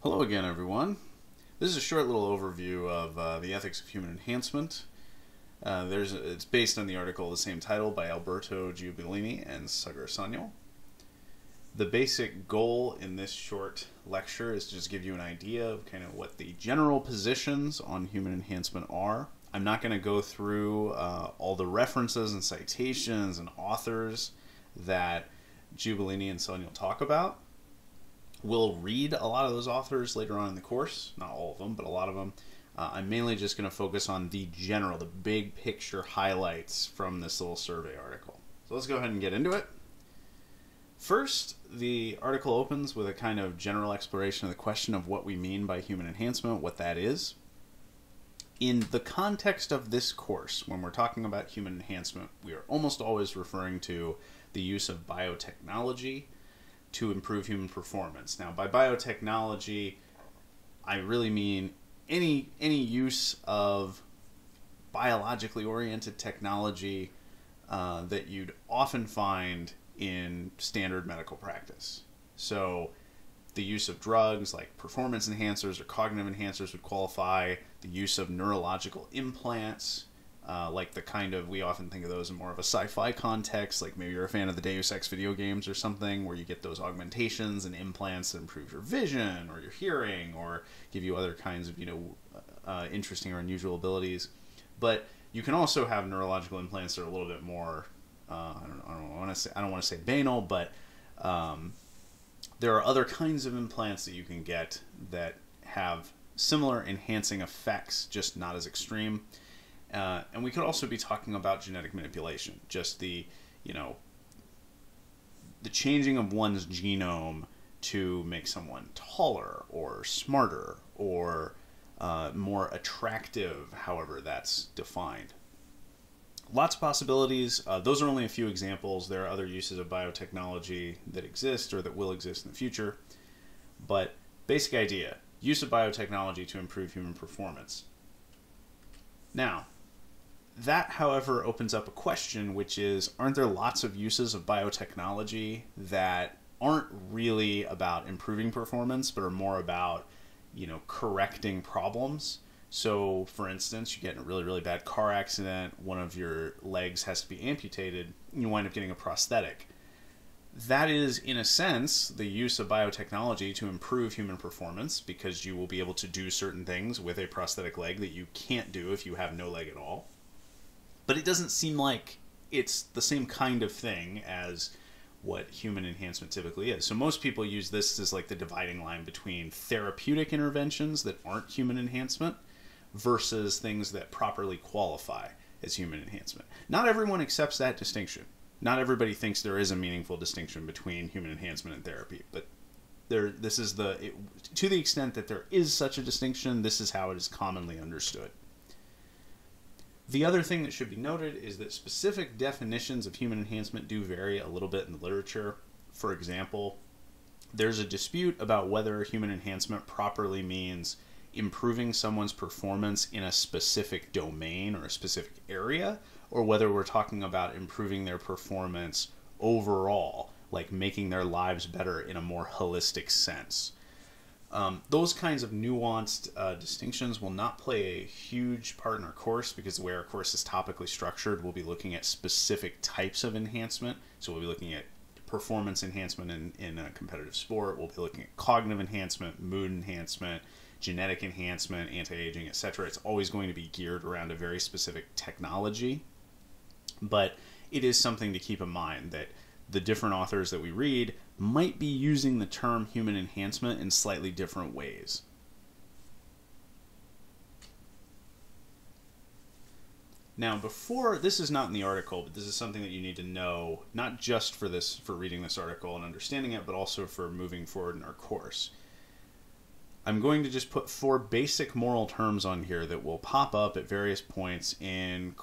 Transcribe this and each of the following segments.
Hello again, everyone. This is a short little overview of the ethics of human enhancement. It's based on the article of the same title by Alberto Giubilini and Sagar Sanyal. The basic goal in this short lecture is to just give you an idea of kind of what the general positions on human enhancement are. I'm not going to go through all the references and citations and authors that Giubilini and Sanyal talk about. We'll read a lot of those authors later on in the course, not all of them, but a lot of them. I'm mainly just going to focus on the big picture highlights from this little survey article. So let's go ahead and get into it. First, the article opens with a kind of general exploration of the question of what we mean by human enhancement, what that is. In the context of this course, when we're talking about human enhancement, we are almost always referring to the use of biotechnology to improve human performance. Now, by biotechnology, I really mean any use of biologically oriented technology that you'd often find in standard medical practice. So the use of drugs like performance enhancers or cognitive enhancers would qualify. The use of neurological implants, like the kind of, we often think of those in more of a sci-fi context, like maybe you're a fan of the Deus Ex video games or something, where you get those augmentations and implants that improve your vision or your hearing or give you other kinds of, interesting or unusual abilities. But you can also have neurological implants that are a little bit more, I don't want to say banal, but there are other kinds of implants that you can get that have similar enhancing effects, just not as extreme. And we could also be talking about genetic manipulation, just the changing of one's genome to make someone taller or smarter or more attractive, however that's defined. Lots of possibilities. Those are only a few examples. There are other uses of biotechnology that exist or that will exist in the future. But basic idea, use of biotechnology to improve human performance. Now, that, however, opens up a question, which is, aren't there lots of uses of biotechnology that aren't really about improving performance, but are more about, correcting problems? So, for instance, you get in a really, really bad car accident, one of your legs has to be amputated, and you wind up getting a prosthetic. That is, in a sense, the use of biotechnology to improve human performance, because you will be able to do certain things with a prosthetic leg that you can't do if you have no leg at all. But it doesn't seem like it's the same kind of thing as what human enhancement typically is. So most people use this as like the dividing line between therapeutic interventions that aren't human enhancement versus things that properly qualify as human enhancement. Not everyone accepts that distinction. Not everybody thinks there is a meaningful distinction between human enhancement and therapy, but to the extent that there is such a distinction, this is how it is commonly understood. The other thing that should be noted is that specific definitions of human enhancement do vary a little bit in the literature. For example, there's a dispute about whether human enhancement properly means improving someone's performance in a specific domain or a specific area, or whether we're talking about improving their performance overall, like making their lives better in a more holistic sense. Those kinds of nuanced distinctions will not play a huge part in our course, because the way our course is topically structured, we'll be looking at specific types of enhancement. So we'll be looking at performance enhancement in a competitive sport. We'll be looking at cognitive enhancement, mood enhancement, genetic enhancement, anti-aging, etc. It's always going to be geared around a very specific technology. But it is something to keep in mind that the different authors that we read might be using the term human enhancement in slightly different ways. Now, this is not in the article, but this is something that you need to know, not just for reading this article and understanding it, but also for moving forward in our course. I'm going to just put 4 basic moral terms on here that will pop up at various points in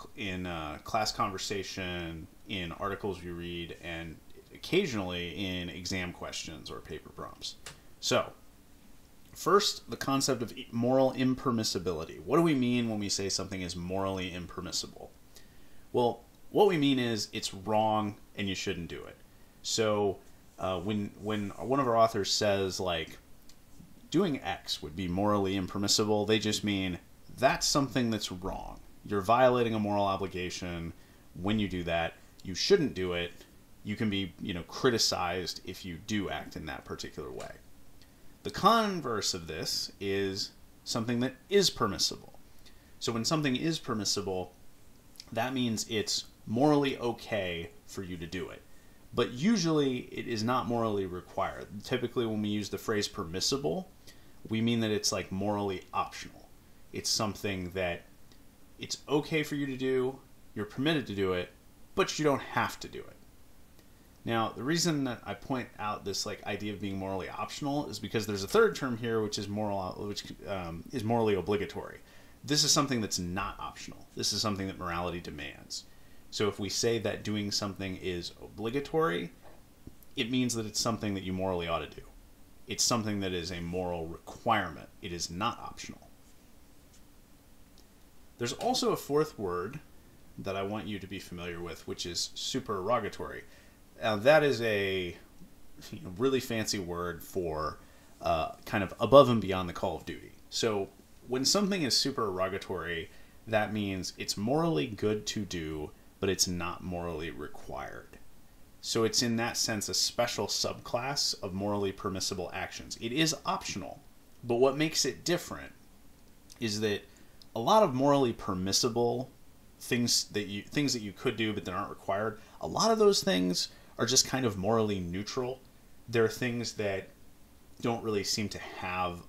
class conversation, in articles we read, and occasionally in exam questions or paper prompts. So, first, the concept of moral impermissibility. What do we mean when we say something is morally impermissible? Well, what we mean is it's wrong and you shouldn't do it. So, when one of our authors says, like, doing X would be morally impermissible. They just mean that's something that's wrong. You're violating a moral obligation when you do that. You shouldn't do it. You can be, criticized if you do act in that particular way. The converse of this is something that is permissible. So when something is permissible, that means it's morally okay for you to do it. But usually it is not morally required. Typically when we use the phrase permissible, we mean that it's like morally optional. It's something that it's okay for you to do, you're permitted to do it, but you don't have to do it. Now, the reason that I point out this idea of being morally optional is because there's a third term here, which is morally obligatory. This is something that's not optional. This is something that morality demands. So if we say that doing something is obligatory, it means that it's something that you morally ought to do. It's something that is a moral requirement. It is not optional. There's also a fourth word that I want you to be familiar with, which is supererogatory. Now, that is a really fancy word for kind of above and beyond the call of duty. So when something is supererogatory, that means it's morally good to do, but it's not morally required. So it's in that sense a special subclass of morally permissible actions. It is optional, but what makes it different is that a lot of morally permissible things that you could do but that aren't required, a lot of those things are just kind of morally neutral. They're things that don't really seem to have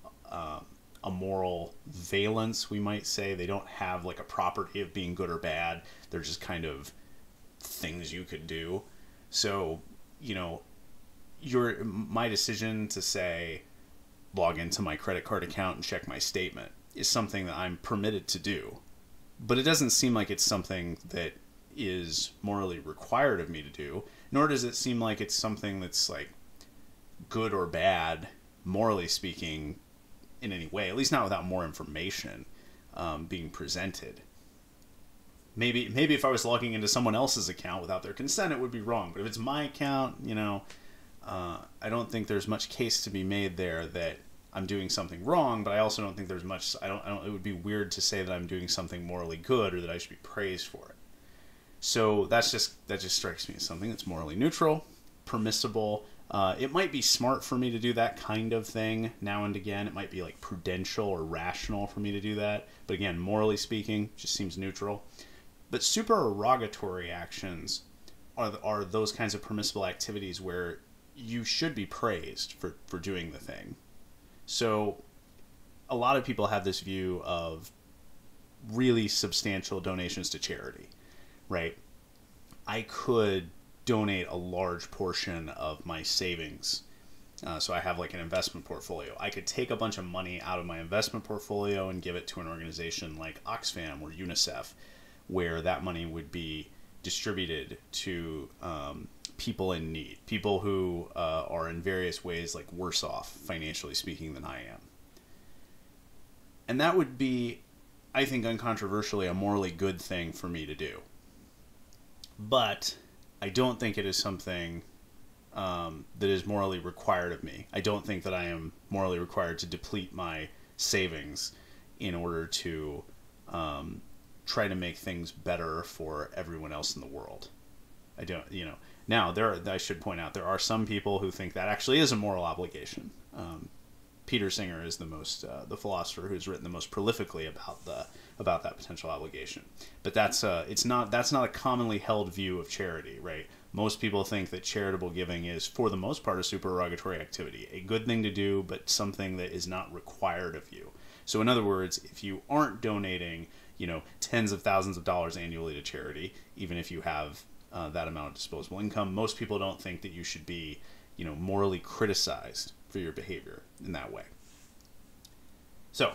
a moral valence, we might say. They don't have a property of being good or bad. They're just kind of things you could do. So, my decision to say, log into my credit card account and check my statement is something that I'm permitted to do. But it doesn't seem like it's something that is morally required of me to do, nor does it seem like it's something that's good or bad, morally speaking, in any way, at least not without more information being presented. Maybe if I was logging into someone else's account without their consent, it would be wrong. But if it's my account, I don't think there's much case to be made there that I'm doing something wrong, but I also don't think there's much, it would be weird to say that I'm doing something morally good or that I should be praised for it. So that just strikes me as something that's morally neutral, permissible. It might be smart for me to do that kind of thing now and again. It might be prudential or rational for me to do that. But again, morally speaking, it just seems neutral. But supererogatory actions are those kinds of permissible activities where you should be praised for doing the thing. So a lot of people have this view of really substantial donations to charity, right? I could donate a large portion of my savings. So I have an investment portfolio. I could take a bunch of money out of my investment portfolio and give it to an organization like Oxfam or UNICEF, where that money would be distributed to people in need, people who are in various ways worse off financially speaking than I am. And that would be, I think, uncontroversially a morally good thing for me to do. But I don't think it is something that is morally required of me. I don't think that I am morally required to deplete my savings in order to try to make things better for everyone else in the world. I don't, Now, I should point out, there are some people who think that actually is a moral obligation. Peter Singer is the philosopher who's written the most prolifically about that potential obligation. But that's not a commonly held view of charity, right? Most people think that charitable giving is, for the most part, a supererogatory activity, a good thing to do, but something that is not required of you. So, in other words, if you aren't donating, tens of thousands of dollars annually to charity, even if you have that amount of disposable income, most people don't think that you should be, morally criticized for your behavior in that way. So,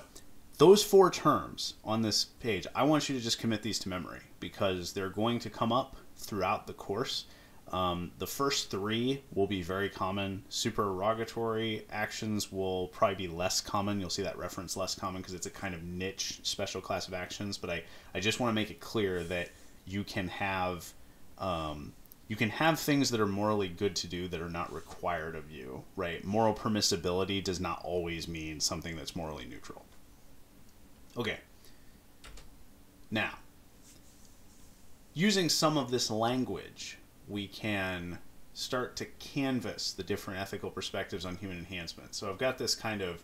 those four terms on this page, I want you to just commit these to memory because they're going to come up throughout the course. The first three will be very common. Supererogatory actions will probably be less common. You'll see that reference less common because it's a kind of niche special class of actions. But I just want to make it clear that you can have You can have things that are morally good to do that are not required of you, right? Moral permissibility does not always mean something that's morally neutral. Okay. Now, using some of this language, we can start to canvas the different ethical perspectives on human enhancement. So I've got this kind of,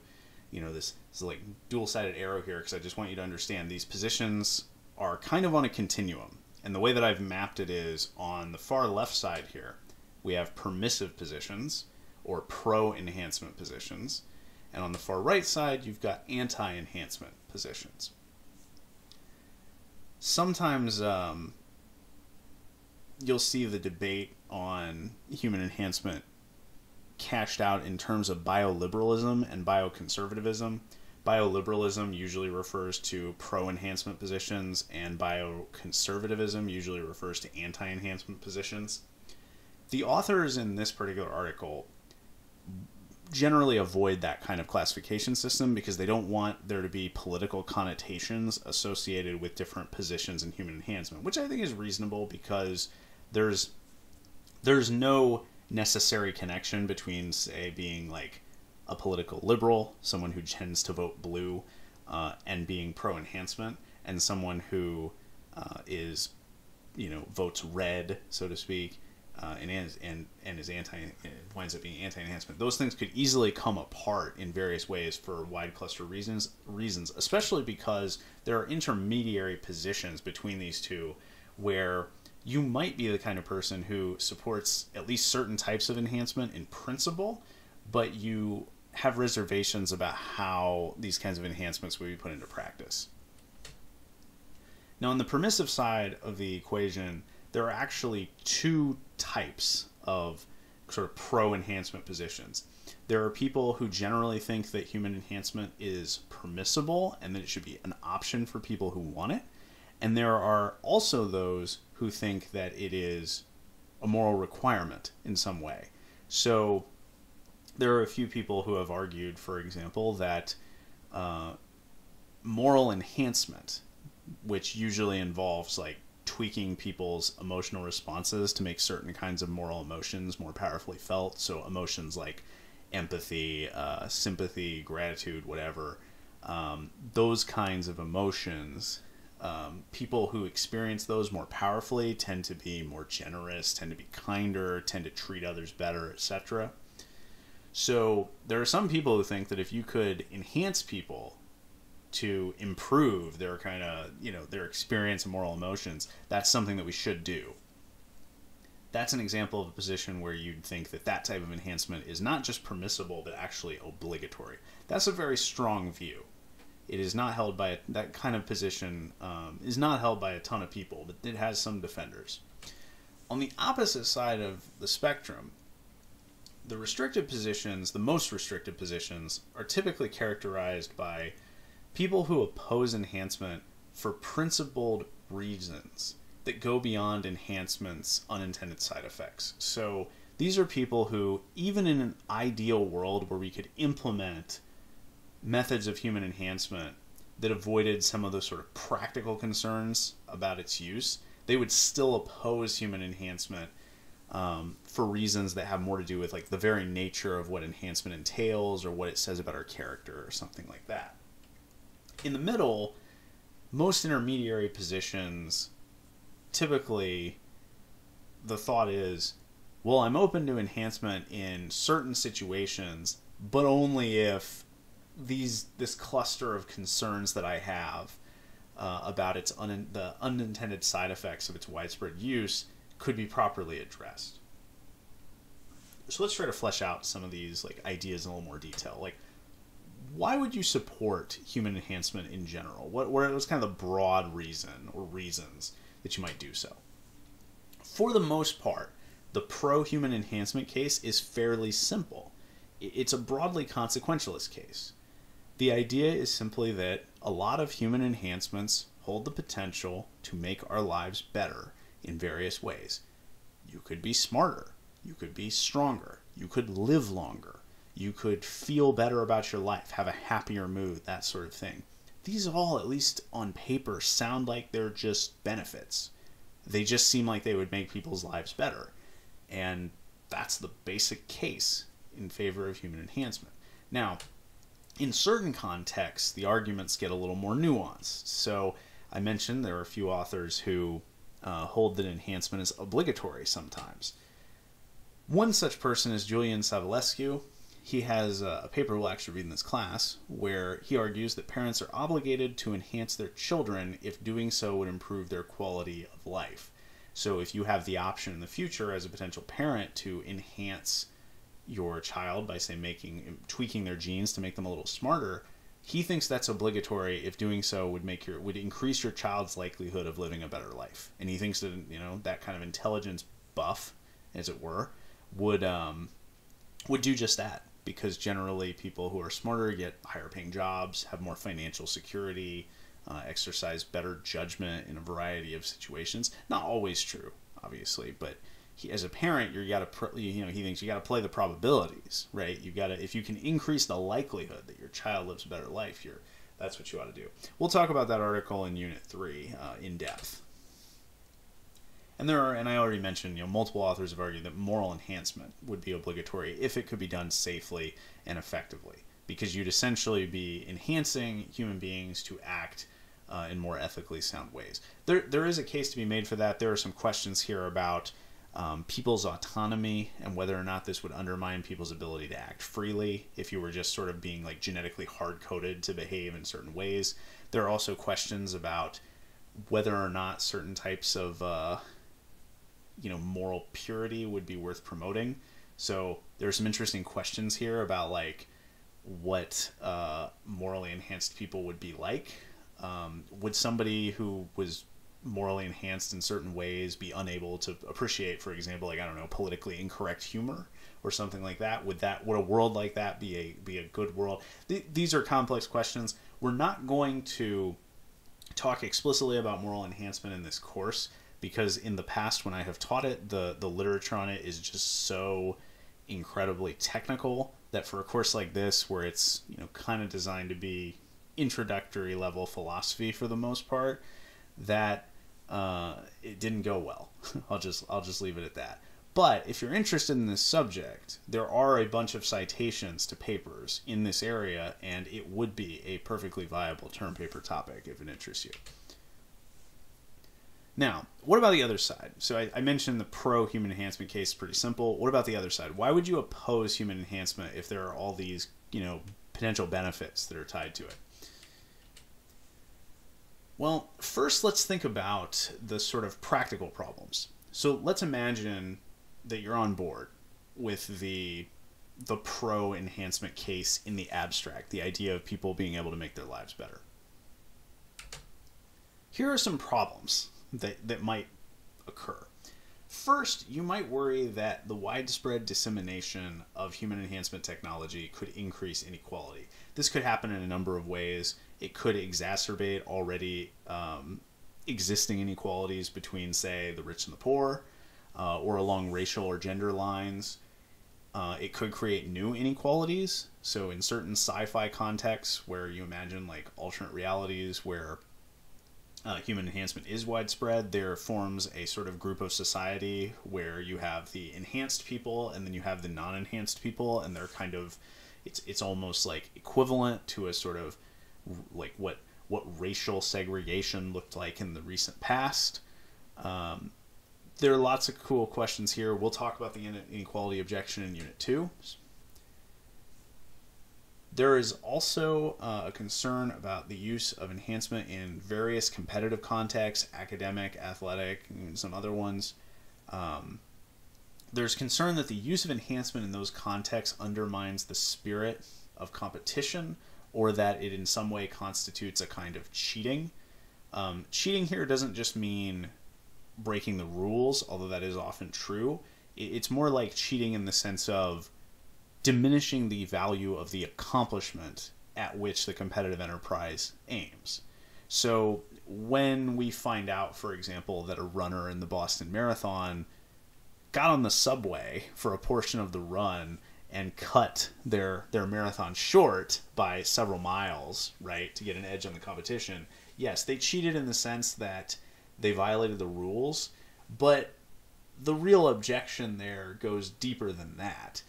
this like dual-sided arrow here because I just want you to understand these positions are kind of on a continuum. And the way that I've mapped it is on the far left side here, we have permissive positions or pro-enhancement positions. And on the far right side, you've got anti-enhancement positions. Sometimes you'll see the debate on human enhancement cashed out in terms of bioliberalism and bioconservatism. Bioliberalism usually refers to pro-enhancement positions, and bioconservatism usually refers to anti-enhancement positions. The authors in this particular article generally avoid that kind of classification system because they don't want there to be political connotations associated with different positions in human enhancement, which I think is reasonable because there's no necessary connection between, say, being like a political liberal, someone who tends to vote blue, and being pro-enhancement, and someone who is, votes red, so to speak, and is winds up being anti-enhancement. Those things could easily come apart in various ways for wide cluster reasons, especially because there are intermediary positions between these two where you might be the kind of person who supports at least certain types of enhancement in principle, but you have reservations about how these kinds of enhancements will be put into practice. Now, on the permissive side of the equation, there are actually two types of sort of pro-enhancement positions. There are people who generally think that human enhancement is permissible and that it should be an option for people who want it. And there are also those who think that it is a moral requirement in some way. So there are a few people who have argued, for example, that moral enhancement, which usually involves like tweaking people's emotional responses to make certain kinds of moral emotions more powerfully felt, so emotions like empathy, sympathy, gratitude, whatever, those kinds of emotions, people who experience those more powerfully tend to be more generous, tend to be kinder, tend to treat others better, etc. So there are some people who think that if you could enhance people to improve their kind of, their experience of moral emotions, that's something that we should do. That's an example of a position where you'd think that that type of enhancement is not just permissible, but actually obligatory. That's a very strong view. It is not held by, that kind of position is not held by a ton of people, but it has some defenders. On the opposite side of the spectrum, the restrictive positions, the most restrictive positions, are typically characterized by people who oppose enhancement for principled reasons that go beyond enhancement's unintended side effects. So these are people who, even in an ideal world where we could implement methods of human enhancement that avoided some of the sort of practical concerns about its use, they would still oppose human enhancement for reasons that have more to do with like the very nature of what enhancement entails or what it says about our character or something like that. In the middle, most intermediary positions, typically the thought is, well, I'm open to enhancement in certain situations, but only if this cluster of concerns that I have about the unintended side effects of its widespread use could be properly addressed. So let's try to flesh out some of these like ideas in a little more detail. Like, why would you support human enhancement in general? What's kind of the broad reason or reasons that you might do so? For the most part, the pro-human enhancement case is fairly simple. It's a broadly consequentialist case. The idea is simply that a lot of human enhancements hold the potential to make our lives better in various ways. You could be smarter. You could be stronger. You could live longer. You could feel better about your life, have a happier mood, that sort of thing. These all, at least on paper, sound like they're just benefits. They just seem like they would make people's lives better. And that's the basic case in favor of human enhancement. Now, in certain contexts, the arguments get a little more nuanced. So I mentioned there are a few authors who hold that enhancement is obligatory sometimes. One such person is Julian Savulescu. He has a paper we'll actually read in this class where he argues that parents are obligated to enhance their children if doing so would improve their quality of life. So if you have the option in the future as a potential parent to enhance your child by, say, tweaking their genes to make them a little smarter, he thinks that's obligatory if doing so would increase your child's likelihood of living a better life. And he thinks that, that kind of intelligence buff, as it were, would do just that, because generally people who are smarter get higher paying jobs, have more financial security, exercise better judgment in a variety of situations. Not always true, obviously, but as a parent, he thinks you got to play the probabilities, right? If you can increase the likelihood that your child lives a better life, that's what you ought to do. We'll talk about that article in Unit 3 in depth. And I already mentioned, multiple authors have argued that moral enhancement would be obligatory if it could be done safely and effectively, because you'd essentially be enhancing human beings to act in more ethically sound ways. There is a case to be made for that. There are some questions here about people's autonomy and whether or not this would undermine people's ability to act freely if you were just sort of being like genetically hard-coded to behave in certain ways. There are also questions about whether or not certain types of moral purity would be worth promoting. So there are some interesting questions here about like what morally enhanced people would be like. Would somebody who was morally enhanced in certain ways be unable to appreciate, for example, like, I don't know, politically incorrect humor or something like that? Would a world like that be a good world? These are complex questions. We're not going to talk explicitly about moral enhancement in this course, because in the past when I have taught it, the literature on it is just so incredibly technical that for a course like this, where it's kind of designed to be introductory level philosophy for the most part, that it didn't go well. I'll just leave it at that. But if you're interested in this subject, there are a bunch of citations to papers in this area, and it would be a perfectly viable term paper topic if it interests you. Now, what about the other side? So I mentioned the pro-human enhancement case is pretty simple. What about the other side? Why would you oppose human enhancement if there are all these, potential benefits that are tied to it? Well, first let's think about the sort of practical problems. So let's imagine that you're on board with the pro-enhancement case in the abstract, the idea of people being able to make their lives better. Here are some problems that might occur. First, you might worry that the widespread dissemination of human enhancement technology could increase inequality. This could happen in a number of ways. It could exacerbate already existing inequalities between, say, the rich and the poor, or along racial or gender lines. It could create new inequalities. So in certain sci-fi contexts where you imagine like alternate realities where human enhancement is widespread, there forms a sort of group of society where you have the enhanced people and then you have the non-enhanced people, and they're kind of, it's almost like equivalent to a sort of like what racial segregation looked like in the recent past. There are lots of cool questions here. We'll talk about the inequality objection in Unit 2. There is also a concern about the use of enhancement in various competitive contexts, academic, athletic, and some other ones. There's concern that the use of enhancement in those contexts undermines the spirit of competition, or that it in some way constitutes a kind of cheating. Cheating here doesn't just mean breaking the rules, although that is often true. It's more like cheating in the sense of diminishing the value of the accomplishment at which the competitive enterprise aims. So when we find out, for example, that a runner in the Boston Marathon got on the subway for a portion of the run and cut their marathon short by several miles, right, to get an edge on the competition, yes, they cheated in the sense that they violated the rules, but the real objection there goes deeper than that.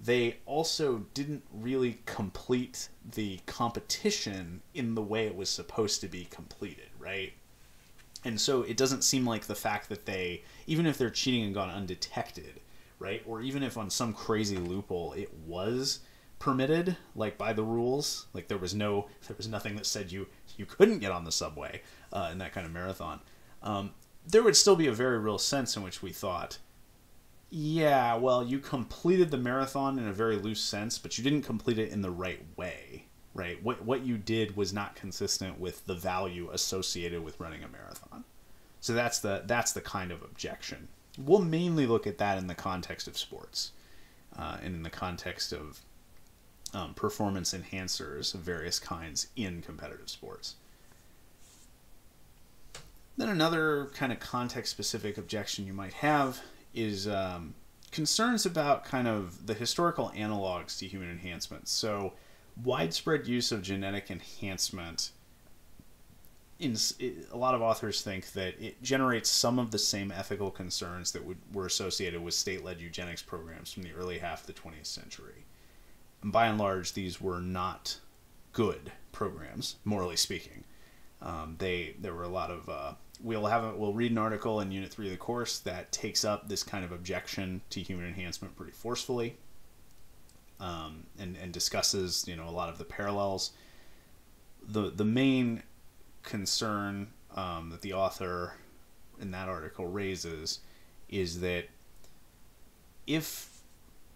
They also didn't really complete the competition in the way it was supposed to be completed, right? And so it doesn't seem like the fact that they, even if they're cheating and gone undetected, right? Or even if on some crazy loophole it was permitted, like by the rules, like there was nothing that said you couldn't get on the subway in that kind of marathon. There would still be a very real sense in which we thought, yeah, well, you completed the marathon in a very loose sense, but you didn't complete it in the right way, right? What you did was not consistent with the value associated with running a marathon. So that's the kind of objection. We'll mainly look at that in the context of sports, and in the context of performance enhancers of various kinds in competitive sports. Then another kind of context-specific objection you might have is concerns about kind of the historical analogs to human enhancement. So widespread use of genetic enhancement, a lot of authors think that it generates some of the same ethical concerns that were associated with state-led eugenics programs from the early half of the 20th century. And by and large, these were not good programs, morally speaking. There were a lot of we'll read an article in Unit 3 of the course that takes up this kind of objection to human enhancement pretty forcefully, and discusses a lot of the parallels. The main concern that the author in that article raises is that if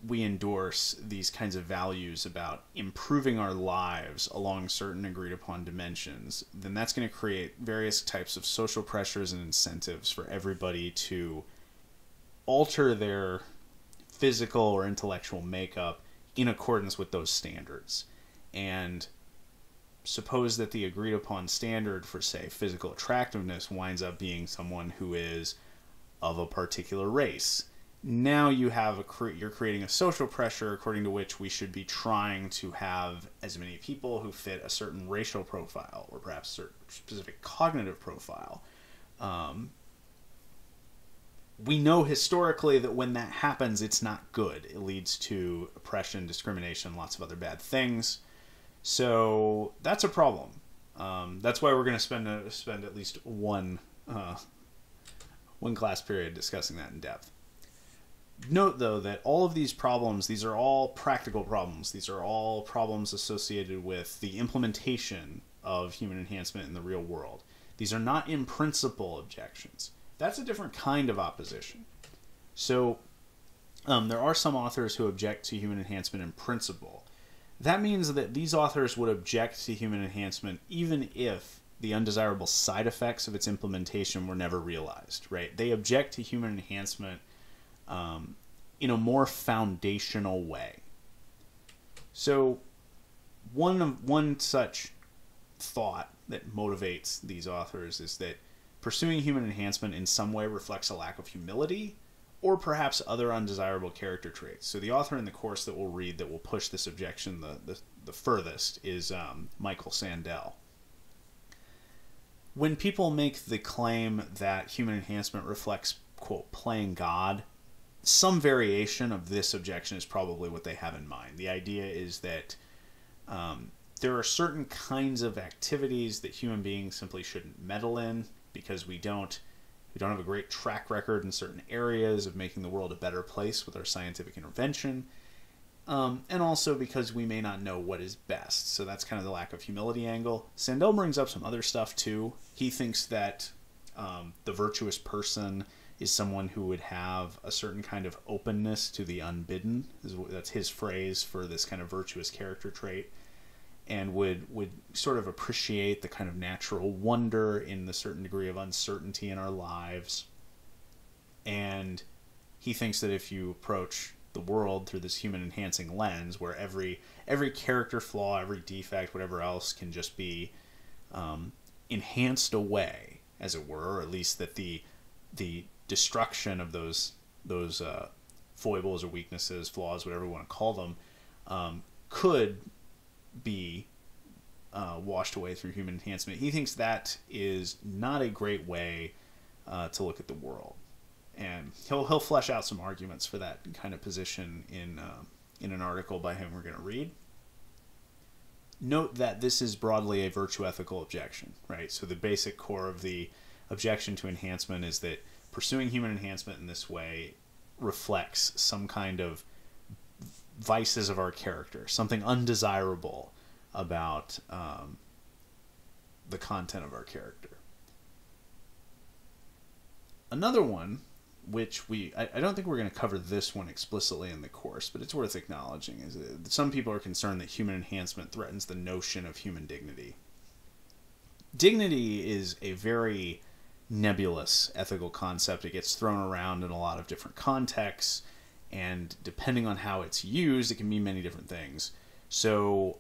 we endorse these kinds of values about improving our lives along certain agreed upon dimensions, then that's going to create various types of social pressures and incentives for everybody to alter their physical or intellectual makeup in accordance with those standards. And suppose that the agreed upon standard for, say, physical attractiveness winds up being someone who is of a particular race. Now you're creating a social pressure according to which we should be trying to have as many people who fit a certain racial profile or perhaps a certain specific cognitive profile. We know historically that when that happens, it's not good. It leads to oppression, discrimination, lots of other bad things. So that's a problem. That's why we're going to spend at least one class period discussing that in depth. Note, though, that all of these problems, these are all practical problems. These are all problems associated with the implementation of human enhancement in the real world. These are not in principle objections. That's a different kind of opposition. So there are some authors who object to human enhancement in principle. That means that these authors would object to human enhancement even if the undesirable side effects of its implementation were never realized, right? They object to human enhancement in a more foundational way. So one such thought that motivates these authors is that pursuing human enhancement in some way reflects a lack of humility or perhaps other undesirable character traits. So the author in the course that we'll read that will push this objection the furthest is Michael Sandel. When people make the claim that human enhancement reflects, quote, playing God, some variation of this objection is probably what they have in mind. The idea is that there are certain kinds of activities that human beings simply shouldn't meddle in because we don't have a great track record in certain areas of making the world a better place with our scientific intervention, and also because we may not know what is best. So that's kind of the lack of humility angle. Sandel brings up some other stuff too. He thinks that the virtuous person is someone who would have a certain kind of openness to the unbidden. That's his phrase for this kind of virtuous character trait, and would sort of appreciate the kind of natural wonder in the certain degree of uncertainty in our lives. And he thinks that if you approach the world through this human enhancing lens, where every character flaw, every defect, whatever else can just be enhanced away, as it were, or at least that the destruction of those foibles or weaknesses, flaws, whatever you want to call them, could be washed away through human enhancement. He thinks that is not a great way to look at the world. And he'll flesh out some arguments for that kind of position in an article by him we're going to read. Note that this is broadly a virtue ethical objection, right? So the basic core of the objection to enhancement is that pursuing human enhancement in this way reflects some kind of vices of our character, something undesirable about the content of our character. Another one, which I don't think we're going to cover this one explicitly in the course, but it's worth acknowledging, is that some people are concerned that human enhancement threatens the notion of human dignity. Dignity is a very nebulous ethical concept. It gets thrown around in a lot of different contexts, and depending on how it's used, it can mean many different things. So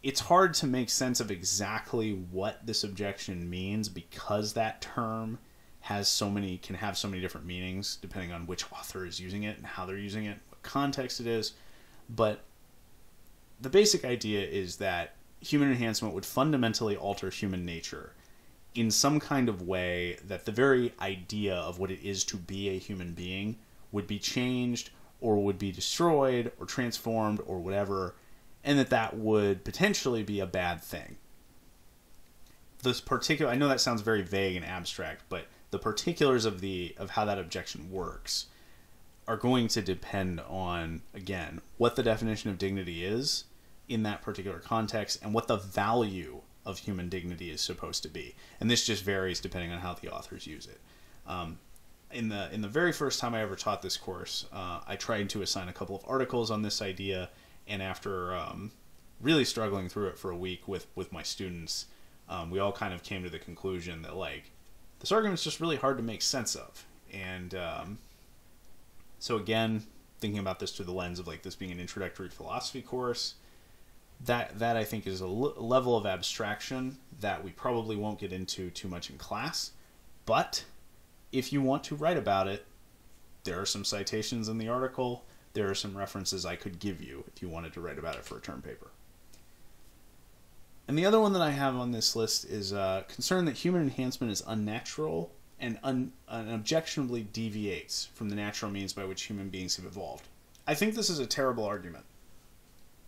it's hard to make sense of exactly what this objection means, because that term can have so many different meanings depending on which author is using it and how they're using it, what context it is. But the basic idea is that human enhancement would fundamentally alter human nature in some kind of way that the very idea of what it is to be a human being would be changed or would be destroyed or transformed or whatever, and that would potentially be a bad thing. I know that sounds very vague and abstract, but the particulars of how that objection works are going to depend on, again, what the definition of dignity is in that particular context and what the value of human dignity is supposed to be. And this just varies depending on how the authors use it. In the very first time I ever taught this course, I tried to assign a couple of articles on this idea, and after really struggling through it for a week with my students, we all kind of came to the conclusion that, like, this argument's just really hard to make sense of. And so again, thinking about this through the lens of like this being an introductory philosophy course, that I think is a level of abstraction that we probably won't get into too much in class. But if you want to write about it, there are some citations in the article. There are some references I could give you if you wanted to write about it for a term paper. And the other one that I have on this list is concern that human enhancement is unnatural and objectionably deviates from the natural means by which human beings have evolved. I think this is a terrible argument,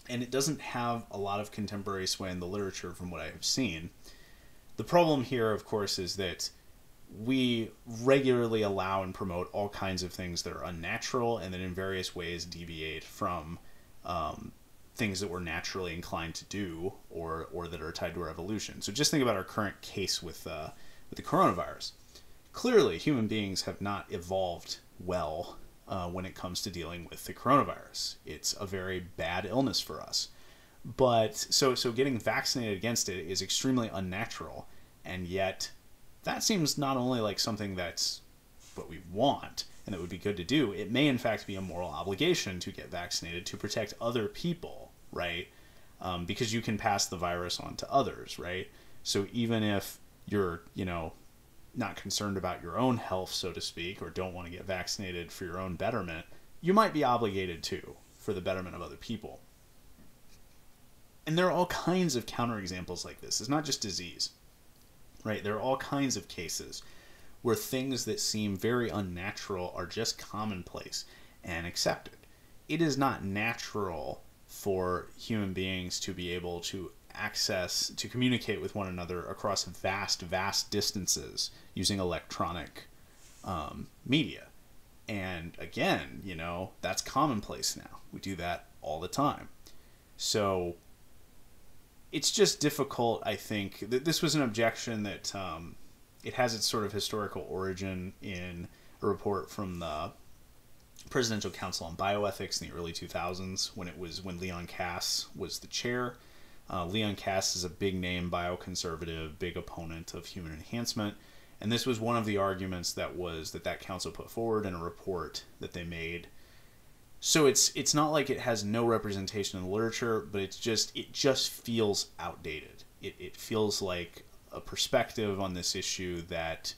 and it doesn't have a lot of contemporary sway in the literature from what I have seen. The problem here, of course, is that we regularly allow and promote all kinds of things that are unnatural and that in various ways deviate from things that we're naturally inclined to do or that are tied to our evolution. So just think about our current case with the coronavirus. Clearly, human beings have not evolved well when it comes to dealing with the coronavirus. It's a very bad illness for us. But so getting vaccinated against it is extremely unnatural, and yet that seems not only like something that's what we want and that would be good to do, it may in fact be a moral obligation to get vaccinated to protect other people, right? Because you can pass the virus on to others, right? So even if you're, not concerned about your own health, so to speak, or don't want to get vaccinated for your own betterment, you might be obligated to for the betterment of other people. And there are all kinds of counterexamples like this. It's not just disease, right? There are all kinds of cases where things that seem very unnatural are just commonplace and accepted. It is not natural for human beings to be able to communicate with one another across vast distances using electronic media. And again, that's commonplace now. We do that all the time. So it's just difficult, I think. This was an objection that it has its sort of historical origin in a report from the Presidential Council on Bioethics in the early 2000s when Leon Kass was the chair. Leon Kass is a big-name bioconservative, big opponent of human enhancement, and this was one of the arguments that council put forward in a report that they made. So it's not like it has no representation in the literature, but it just feels outdated. It feels like a perspective on this issue that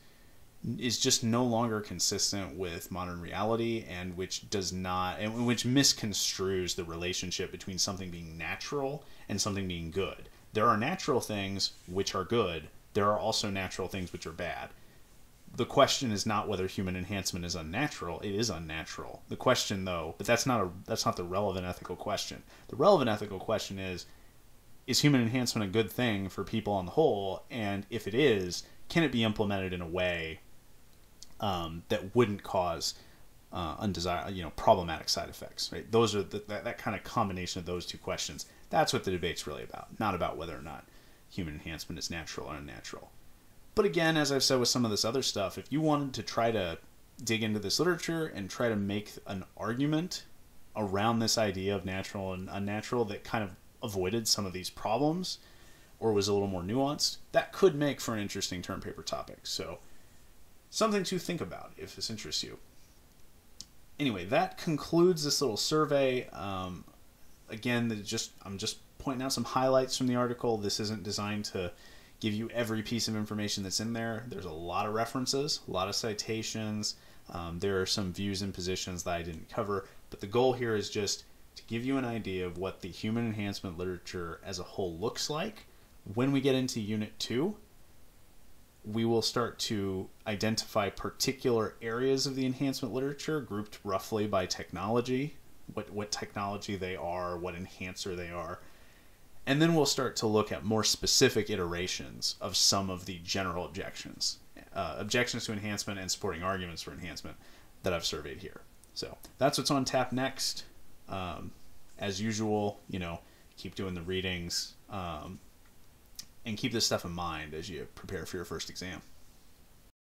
is just no longer consistent with modern reality, and which misconstrues the relationship between something being natural and something being good. There are natural things which are good. There are also natural things which are bad. the question is not whether human enhancement is unnatural. It is unnatural. The question, though, but that's not the relevant ethical question. The relevant ethical question is human enhancement a good thing for people on the whole? And if it is, can it be implemented in a way that wouldn't cause problematic side effects? Right? Those are that kind of combination of those two questions. That's what the debate's really about. Not about whether or not human enhancement is natural or unnatural. But again, as I've said with some of this other stuff, if you wanted to try to dig into this literature and try to make an argument around this idea of natural and unnatural that kind of avoided some of these problems or was a little more nuanced, that could make for an interesting term paper topic. So something to think about if this interests you. Anyway, that concludes this little survey. Again, I'm just pointing out some highlights from the article. This isn't designed to give you every piece of information that's in there. There's a lot of references, a lot of citations. There are some views and positions that I didn't cover, but the goal here is just to give you an idea of what the human enhancement literature as a whole looks like. When we get into Unit 2, we will start to identify particular areas of the enhancement literature grouped roughly by technology, what technology they are, what enhancer they are. And then we'll start to look at more specific iterations of some of the general objections. Objections to enhancement and supporting arguments for enhancement that I've surveyed here. So that's what's on tap next. As usual, keep doing the readings and keep this stuff in mind as you prepare for your first exam.